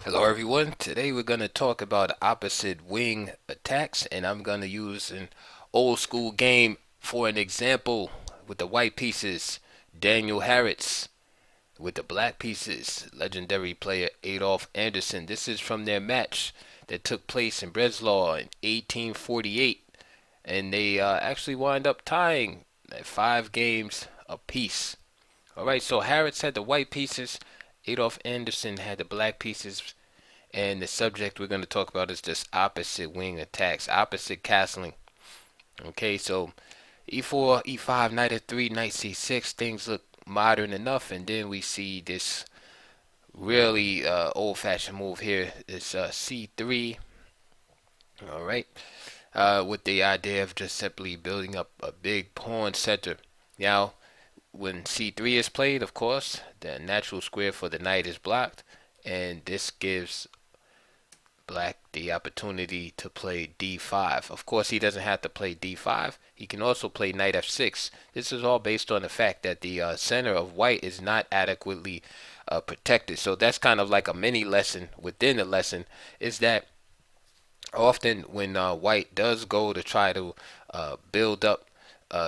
Hello everyone. Today we're going to talk about opposite wing attacks and I'm going to use an old school game for an example with the white pieces, Daniel Harris, with the black pieces, legendary player Adolf Anderson. This is from their match that took place in Breslau in 1848 and they actually wind up tying at 5 games apiece. All right, so Harris had the white pieces, Adolf Anderson had the black pieces, and the subject we're going to talk about is just opposite wing attacks, opposite castling. Okay, so e4, e5, knight f3, knight c6, things look modern enough, and then we see this really old-fashioned move here. This c3, all right, with the idea of just simply building up a big pawn center. Now, when c3 is played, of course, the natural square for the knight is blocked, and this gives Black the opportunity to play d5. Of course, he doesn't have to play d5. He can also play knight f6. This is all based on the fact that the center of white is not adequately protected. So that's kind of like a mini lesson within the lesson, is that often when white does go to try to build up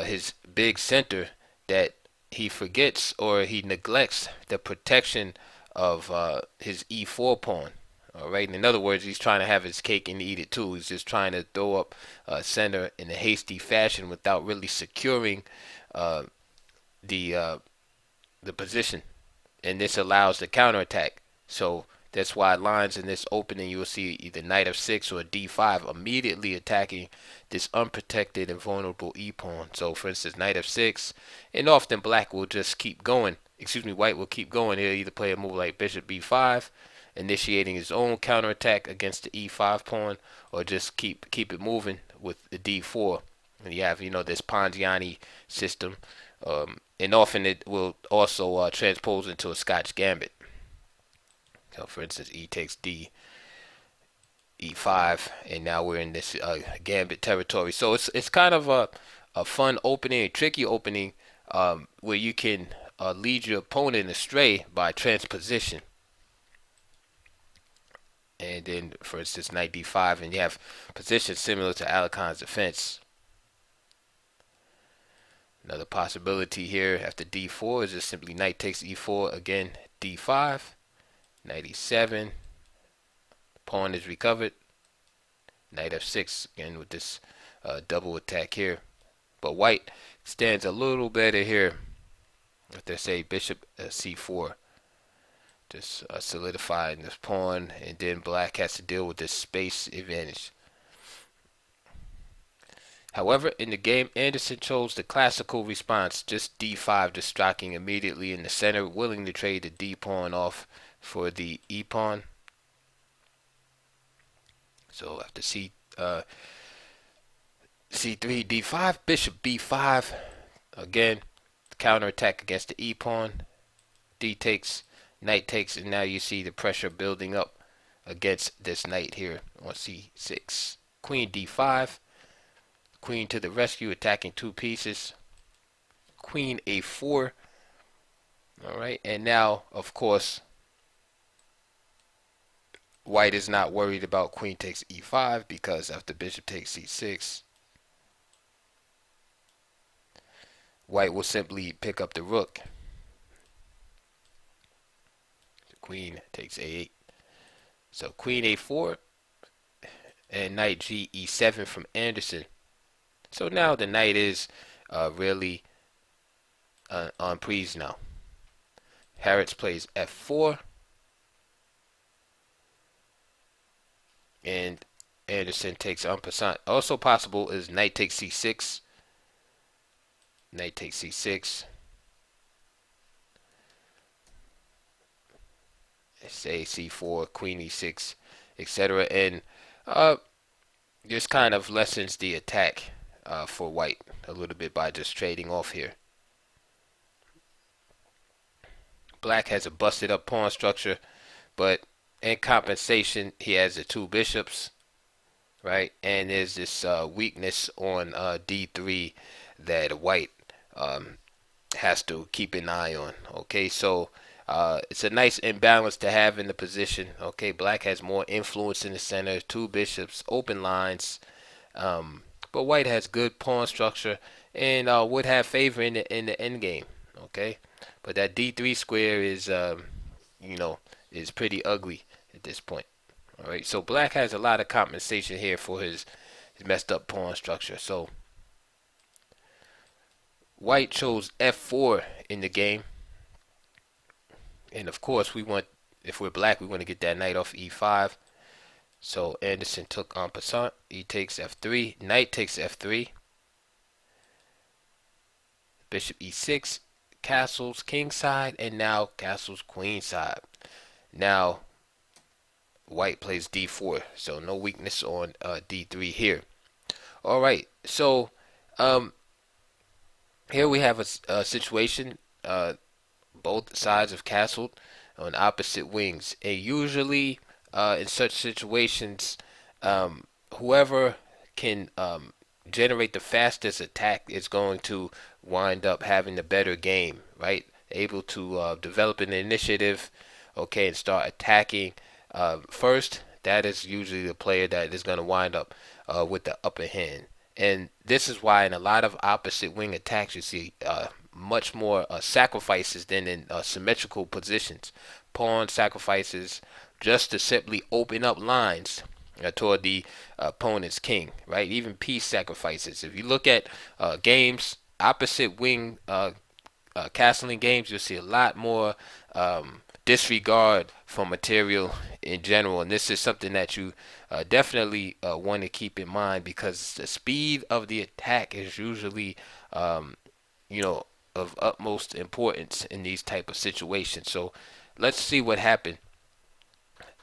his big center, that he forgets or he neglects the protection of his e4 pawn. All right. In other words, he's trying to have his cake and eat it too. He's just trying to throw up center in a hasty fashion without really securing uh, the uh, the position, and this allows the counterattack. So that's why lines in this opening you'll see either knight f6 or d5 immediately attacking this unprotected and vulnerable e pawn. So for instance, knight f6, and often black will just keep going. Excuse me, white will keep going. He'll either play a move like bishop b5, initiating his own counterattack against the e5 pawn, or just keep it moving with the d4. And you have this Ponziani system, and often it will also transpose into a Scotch gambit. So for instance, e takes d, e5, and now we're in this gambit territory. So it's kind of a fun opening, a tricky opening, where you can lead your opponent astray by transposition. And then, for instance, knight d5, and you have positions similar to Alakhan's defense. Another possibility here after d4 is just simply knight takes e4, again d5, knight e7, pawn is recovered, knight f6, again with this double attack here. But white stands a little better here. If they say bishop c4, just solidifying this pawn, and then black has to deal with this space advantage. However, in the game, Anderson chose the classical response, just d5, just striking immediately in the center, willing to trade the d pawn off for the e pawn. So after c3, d5, bishop b5, again, counterattack against the e pawn, d takes, knight takes, and now you see the pressure building up against this knight here on c6. Queen d5, queen to the rescue, attacking two pieces. Queen a4. All right, and now, of course, white is not worried about queen takes e5 because after bishop takes c6, white will simply pick up the rook. Queen takes a8. So queen a4 and knight g e7 from Anderson. So now the knight is really on prise now. Harris plays f4, and Anderson takes en passant. Also possible is knight takes c6, knight takes c6. Say c4, queen e6, etc. And this kind of lessens the attack for white a little bit by just trading off here. Black has a busted up pawn structure, but in compensation, he has the two bishops, right? And there's this weakness on d3 that white has to keep an eye on. Okay, so It's a nice imbalance to have in the position. Okay, black has more influence in the center, two bishops, open lines, um, but white has good pawn structure and would have favor in the end game. Okay, but that D3 square is you know is pretty ugly at this point. All right, so black has a lot of compensation here for his messed up pawn structure. So white chose F4 in the game, and of course we want, if we're black, we want to get that knight off E5. So Anderson took en passant. He takes F3. Knight takes F3. Bishop E6. Castles king side, and now castles queen side. Now white plays D4, so no weakness on D3 here. All right, so um, here we have a situation. Both sides have castled on opposite wings, and usually in such situations, whoever can generate the fastest attack is going to wind up having the better game, right? Able to develop an initiative, okay, and start attacking first. That is usually the player that is going to wind up with the upper hand. And this is why in a lot of opposite wing attacks you see much more sacrifices than in symmetrical positions. Pawn sacrifices just to simply open up lines toward the opponent's king, right? Even piece sacrifices. If you look at games, opposite wing castling games, you'll see a lot more disregard for material in general, and this is something that you definitely want to keep in mind because the speed of the attack is usually, you know, of utmost importance in these type of situations. So let's see what happened.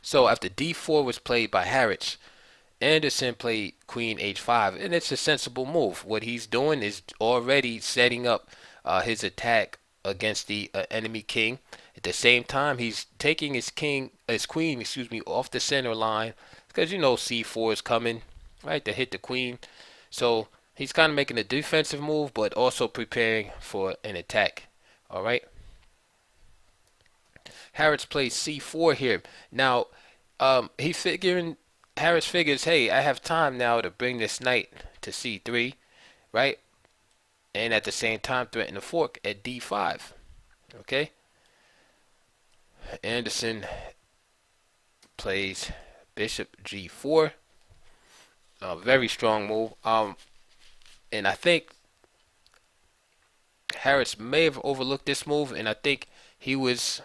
So after D4 was played by Harich, Anderson played Queen H5, and it's a sensible move. What he's doing is already setting up his attack against the enemy king. At the same time, he's taking his queen, excuse me, off the center line because you know C4 is coming, right, to hit the queen. So he's kind of making a defensive move, but also preparing for an attack. All right. Harris plays C4 here. Now, Harris figures, hey, I have time now to bring this knight to C3, right? And at the same time, threaten the fork at D5. Okay. Anderson plays Bishop G4. Very strong move. And I think Harris may have overlooked this move, and I think he was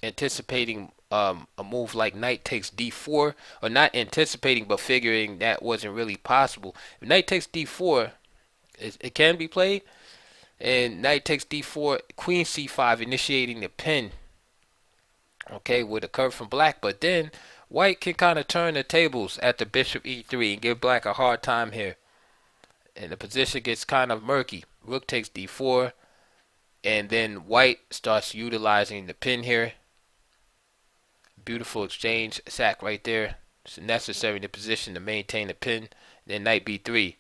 anticipating a move like knight takes d4, or not anticipating but figuring that wasn't really possible. If knight takes d4, it can be played, and knight takes d4, queen c5, initiating the pin, okay, with a curve from black. But then white can kind of turn the tables at the bishop e3 and give black a hard time here, and the position gets kind of murky. Rook takes d4, and then white starts utilizing the pin here. Beautiful exchange, sack right there. It's necessary in the position to maintain the pin. Then knight b3.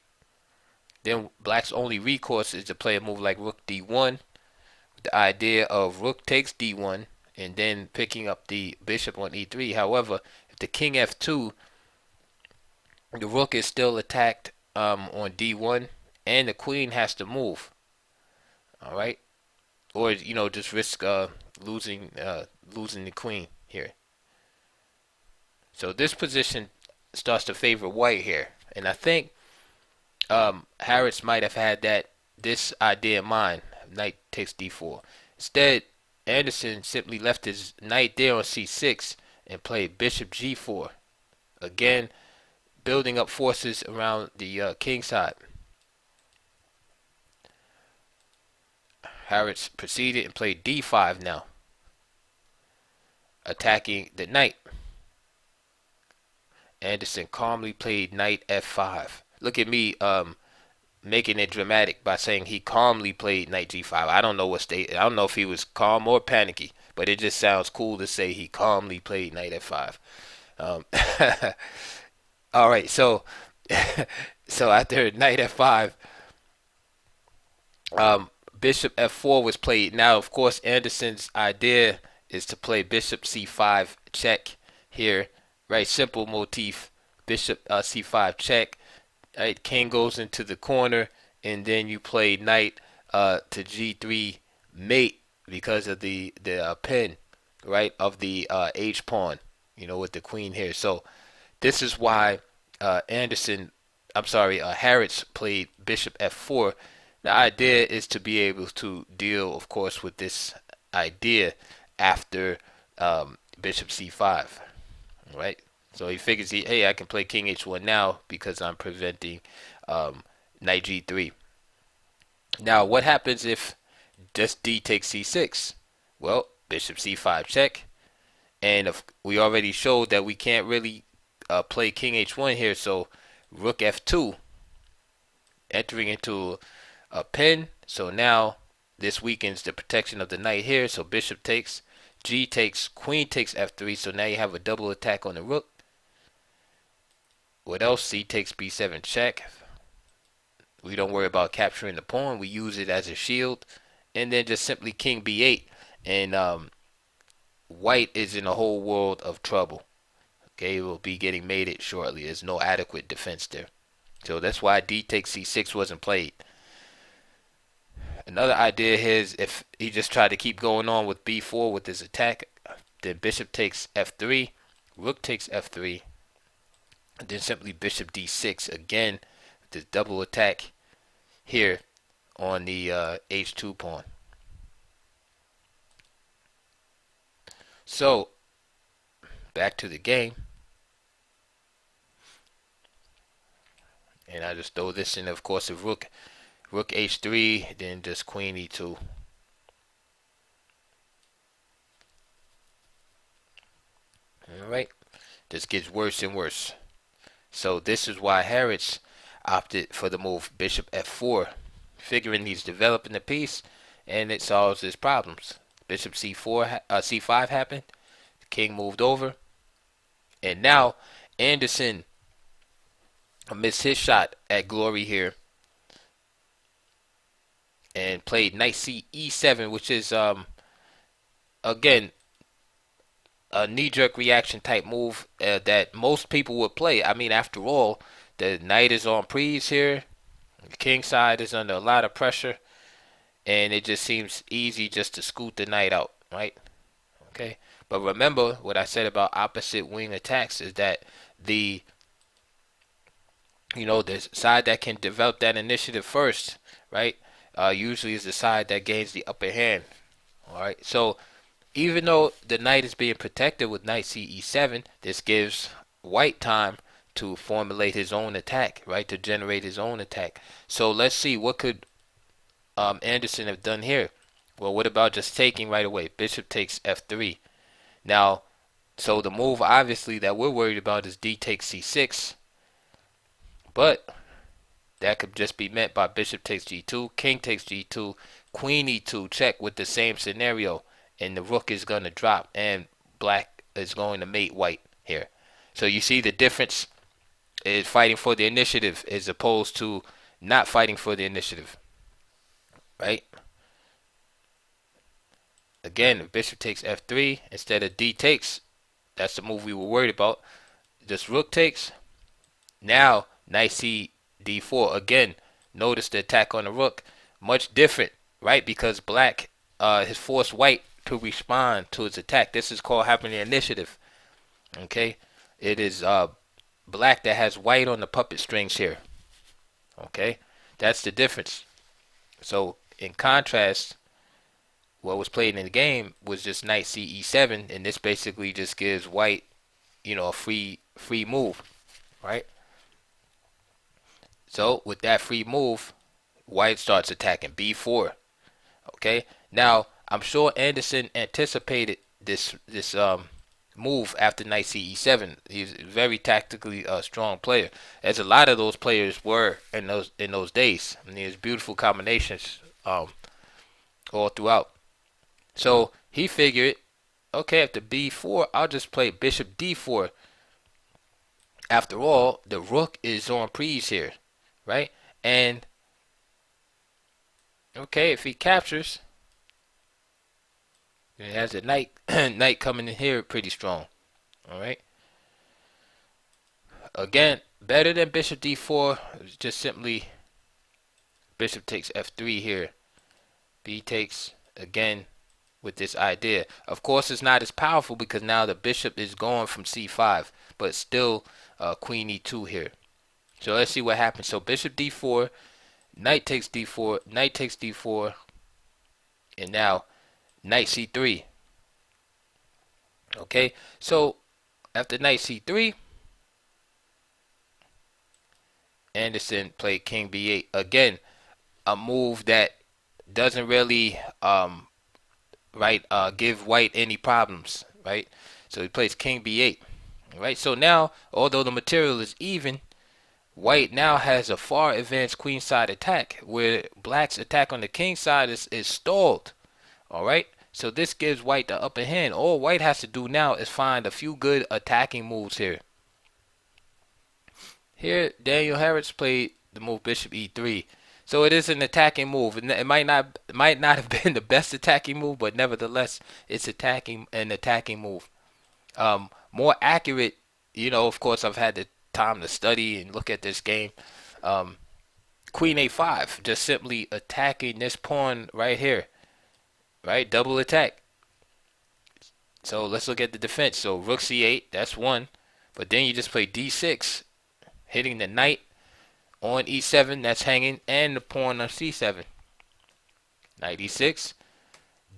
Then black's only recourse is to play a move like rook d1. The idea of rook takes d1 and then picking up the bishop on e3. However, if the king f2, the rook is still attacked on d1, and the queen has to move. All right, or just risk losing the queen here. So this position starts to favor white here, and I think Harris might have had this idea in mind. Knight takes d4. Instead, Anderson simply left his knight there on c6 and played bishop g4. Again, building up forces around the king side. Harris proceeded and played d5 now, attacking the knight. Anderson calmly played knight f5. Look at me making it dramatic by saying he calmly played knight g5. I don't know I don't know if he was calm or panicky, but it just sounds cool to say he calmly played knight f5. All right, so so after knight f5, bishop f4 was played. Now, of course, Anderson's idea is to play bishop c5 check here, right? Simple motif, bishop c5 check. Right, king goes into the corner, and then you play knight to g3 mate because of the pin, right, of the h pawn, with the queen here. So this is why Harris played bishop f4. The idea is to be able to deal, of course, with this idea after bishop c5, right? So he figures, hey, I can play king h1 now because I'm preventing knight g3. Now, what happens if just d takes c6? Well, bishop c5 check, and if we already showed that we can't really play king h1 here, so rook f2, entering into a pin. So now this weakens the protection of the knight here. So bishop takes, g takes, queen takes f3. So now you have a double attack on the rook. What else? C takes b7 check. We don't worry about capturing the pawn. We use it as a shield. And then just simply king b8. And white is in a whole world of trouble. Okay, we'll be getting mated shortly. There's no adequate defense there. So that's why d takes c6 wasn't played. Another idea here is if he just tried to keep going on with b4 with his attack, then bishop takes f3, rook takes f3, and then simply bishop d6 again, this double attack here on the h2 pawn. So back to the game, and I just throw this in. Of course, if rook h3, then just queen e2. All right, this gets worse and worse. So this is why Harris opted for the move bishop f4, figuring he's developing the piece, and it solves his problems. Bishop c5 happened, the king moved over, and now Anderson missed his shot at glory here and played knight e7, which is again a knee-jerk reaction type move that most people would play. I mean, after all, the knight is on prise here. The king side is under a lot of pressure, and it just seems easy just to scoot the knight out, right? Okay, but remember what I said about opposite wing attacks is that the side that can develop that initiative first, right, usually is the side that gains the upper hand. All right, so even though the knight is being protected with knight ce7, this gives white time to formulate his own attack, right, to generate his own attack. So let's see, what could Anderson have done here? Well, what about just taking right away? Bishop takes f3. Now, so the move obviously that we're worried about is d takes c6, but that could just be met by bishop takes g2, king takes g2, queen e2 check with the same scenario, and the rook is going to drop, and black is going to mate white here. So you see the difference is fighting for the initiative as opposed to not fighting for the initiative, right? Again, if bishop takes f3 instead of d takes, that's the move we were worried about. Just rook takes. Now knight c d4. Again, notice the attack on the rook, much different, right? Because black has forced white to respond to his attack. This is called having the initiative. Okay, it is black that has white on the puppet strings here. Okay, that's the difference. So in contrast, what was played in the game was just knight ce7, and this basically just gives white, a free move, right? So with that free move, white starts attacking b4. Okay, now I'm sure Anderson anticipated this move after knight ce7. He's a very tactically strong player, as a lot of those players were in those days. I mean, there's beautiful combinations all throughout. So he figured, okay, after b4, I'll just play bishop d4. After all, the rook is on prise here, right? And okay, if he captures, It has a knight knight coming in here pretty strong. All right. Again, better than bishop d4. Just simply bishop takes f3 here. B takes again with this idea. Of course, it's not as powerful because now the bishop is going from c5, but still queen e2 here. So let's see what happens. So bishop d4, knight takes d4, knight takes d4, and now knight c3. Okay, so after knight c3, Anderson played king b8. Again, a move that doesn't really give white any problems, right? So he plays king b8, right? So now, although the material is even, white now has a far advanced queenside attack, where black's attack on the king side is stalled, all right? So this gives white the upper hand. All white has to do now is find a few good attacking moves here. Here, Daniel Harris played the move bishop e3. So it is an attacking move. It might not have been the best attacking move, but nevertheless, it's an attacking move. More accurate, of course, I've had the time to study and look at this game. Um, Queen a5, just simply attacking this pawn right here, right? Double attack. So let's look at the defense. So rook c8, that's one. But then you just play d6, hitting the knight on e7, that's hanging, and the pawn on c7. Knight e6,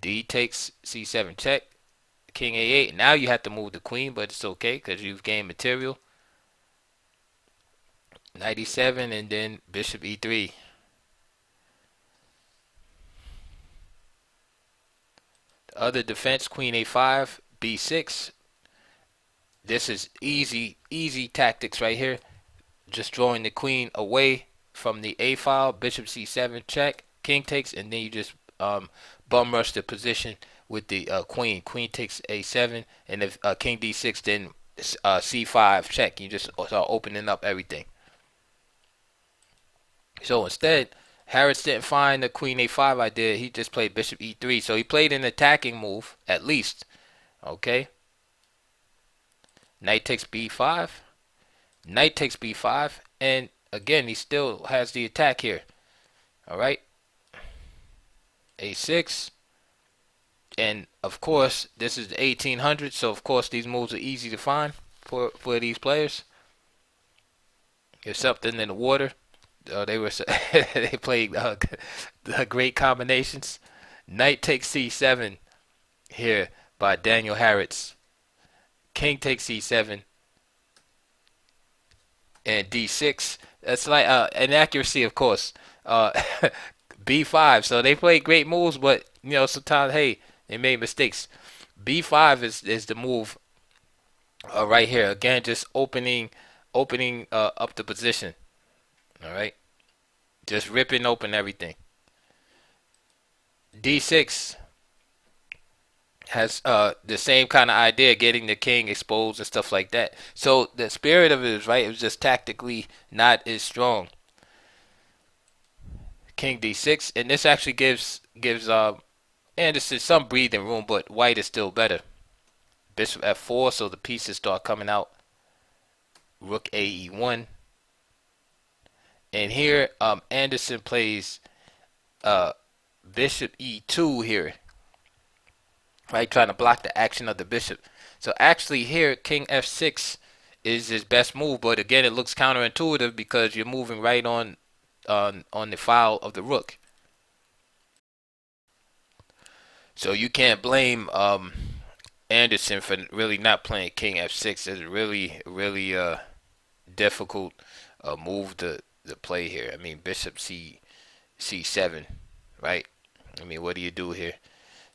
d takes c7 check, king a8. Now you have to move the queen, but it's okay because you've gained material. Knight e7, and then bishop e3. The other defense, queen a5, b6. This is easy tactics right here. Just drawing the queen away from the a file, bishop c7 check, king takes, and then you just bum rush the position with the queen. Queen takes a7, and if king d6, then c5 check. You just start opening up everything. So instead, Harris didn't find the queen a5 idea. He just played bishop e3. So he played an attacking move, at least. Okay. Knight takes b5. Knight takes b5. And again, he still has the attack here. Alright. a6. And of course, this is the 1800s. So of course, these moves are easy to find for these players. There's something in the water. They played great combinations. Knight takes c7 here by Daniel Harris. King takes c7 and d6. That's like inaccuracy, of course. b5. So they played great moves, but sometimes hey, they made mistakes. b5 is the move right here. Again, just opening up the position. All right, just ripping open everything. D6 has the same kind of idea, getting the king exposed and stuff like that. So the spirit of it is right. It was just tactically not as strong. King D6, and this actually gives Anderson some breathing room, but white is still better. Bishop F4, so the pieces start coming out. Rook AE1. And here, Anderson plays Bishop E2 here, right? Trying to block the action of the bishop. So actually here, King F6 is his best move, but again, it looks counterintuitive because you're moving right on the file of the rook. So you can't blame Anderson for really not playing King F6. It's a really difficult move to play here. I mean, Bishop C7, right? I mean, what do you do here?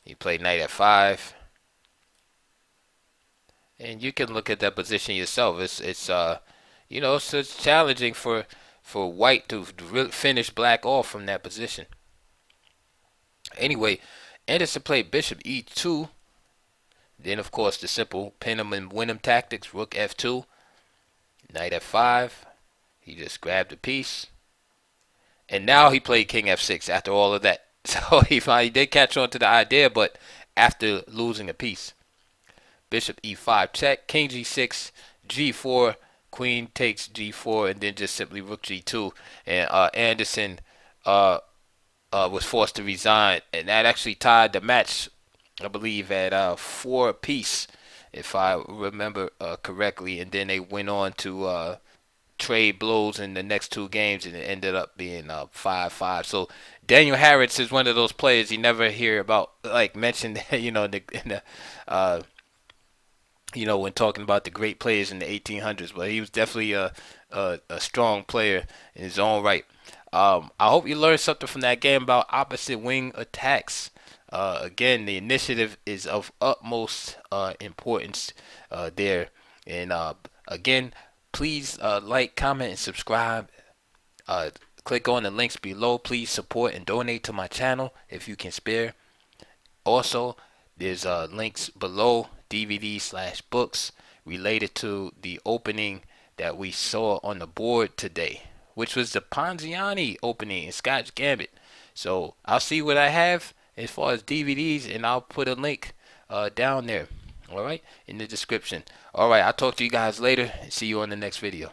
You play Knight F5, and you can look at that position yourself. So it's challenging for White to really finish Black off from that position. Anyway, Anderson played Bishop E2. Then, of course, the simple pin 'em and win 'em tactics. Rook F2, Knight F5. He just grabbed a piece. And now he played King F6 after all of that. So he finally did catch on to the idea, but after losing a piece. Bishop e5 check, king g6, g4, queen takes g4, and then just simply rook g2. And Anderson uh, was forced to resign, and that actually tied the match, I believe, at 4 apiece, if I remember correctly. And then they went on to trade blows in the next two games, and it ended up being 5-5. So Daniel Harris is one of those players you never hear about, like mentioned, uh, when talking about the great players in the 1800s. But he was definitely a strong player in his own right. I hope you learned something from that game about opposite wing attacks. Again, the initiative is of utmost importance there. And again, please like, comment, and subscribe. Uh, Click on the links below. Please support and donate to my channel if you can spare. Also, there's links below, DVD/books related to the opening that we saw on the board today, which was the Ponziani opening in Scotch Gambit. So I'll see what I have as far as DVDs, and I'll put a link down there, all right, in the description. All right, I'll talk to you guys later. See you on the next video.